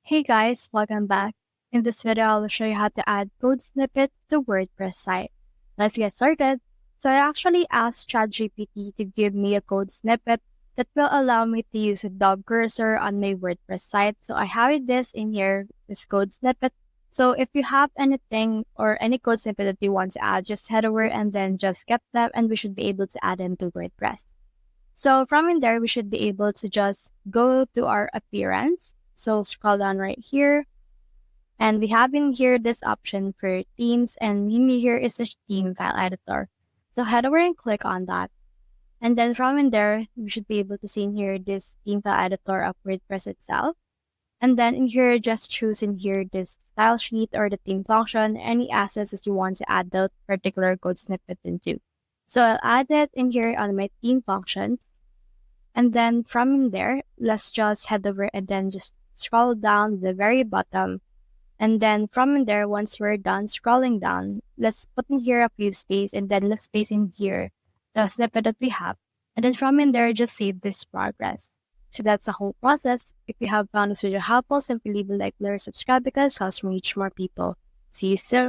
Hey guys, welcome back. In this video, I'll show you how to add code snippets to WordPress site. Let's get started. So I actually asked ChatGPT to give me a code snippet that will allow me to use a dog cursor on my WordPress site. So I have this in here, this code snippet. So if you have anything or any code snippet that you want to add, just head over and then just get them and we should be able to add them to WordPress. So from in there, we should be able to just go to our appearance. So scroll down right here. And we have in here this option for themes, and in here is the theme file editor. So head over and click on that. And then from in there, we should be able to see in here this theme file editor of WordPress itself. And then in here, just choose in here this style sheet or the theme function, any assets that you want to add that particular code snippet into. So I'll add it in here on my theme function. And then from there, let's just head over and then just scroll down the very bottom. And then from there, once we're done scrolling down, let's put in here a few space and then let's paste in here the snippet that we have. And then from in there, just save this progress. So that's the whole process. If you have found this video helpful, simply leave a like, or subscribe because it helps me reach more people. See you soon.